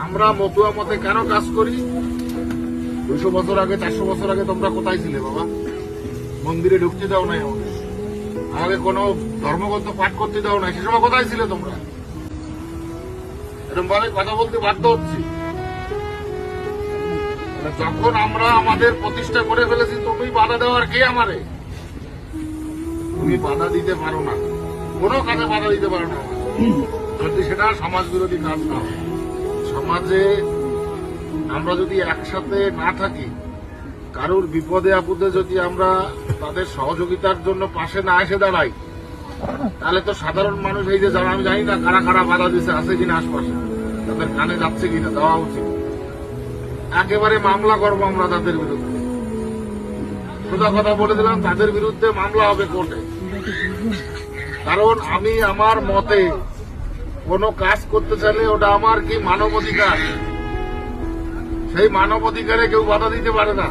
আমরা মতুয়া মতে কেন কাজ করি? 200 বছর আগে 400 বছর আগে তোমরা কোথায় ছিলে বাবা? মন্দিরে ঢুকতে দাও নাই আমাকে কোনো ধর্মগ্রন্থ পাঠ করতে দাও নাই, সে সময় কোথায় ছিলে তোমরা? এরকম ভাবে কথা বলতে বাধ্য হচ্ছি। যখন আমরা আমাদের প্রতিষ্ঠা করে ফেলেছি, তুমি বাধা দেওয়ার কে? আমারে তুমি বাধা দিতে পারো না, কোনো কাজে বাধা দিতে পারো না যদি সেটা সমাজ বিরোধী কাজ না হয়। সমাজে আমরা যদি একসাথে না থাকি, কারোর বিপদে আপদে যদি আমরা তাদের সহযোগিতার জন্য পাশে না এসে দাঁড়াই, তাহলে তো সাধারণ মানুষ এই যে যারা, আমি জানি না কারা কারা বাধা দিচ্ছে, আছে কিনা আশপাশে, তাদের কানে যাচ্ছে কিনা, দেওয়া উচিত। একেবারে মামলা করবো আমরা তাদের বিরুদ্ধে, সোজা কথা বলে দিলাম, তাদের বিরুদ্ধে মামলা হবে কোর্টে। কারণ আমি আমার মতে কোনো কাজ করতে চাইলে ওটা আমার কি মানব অধিকার, সেই মানব অধিকারে কেউ বাধা দিতে পারে না।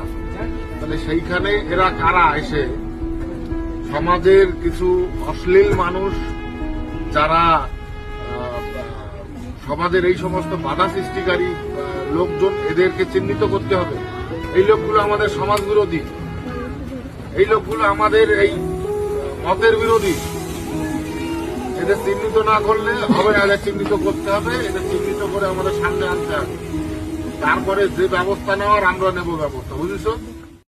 তাহলে সেইখানে এরা কারা এসে সমাজের কিছু অশ্লীল মানুষ যারা সমাজের এই সমস্ত বাধা সৃষ্টিকারী লোকজন, এদেরকে চিহ্নিত করতে হবে। এই লোকগুলো আমাদের সমাজ বিরোধী, এই লোকগুলো আমাদের এই মতের বিরোধী। এদের চিহ্নিত না করলে হবে না, এদের চিহ্নিত করতে হবে, এদের চিহ্নিত করে আমাদের সামনে আনতে হবে। তারপরে যে ব্যবস্থা নেওয়ার আমরা নেব ব্যবস্থা, বুঝেছো?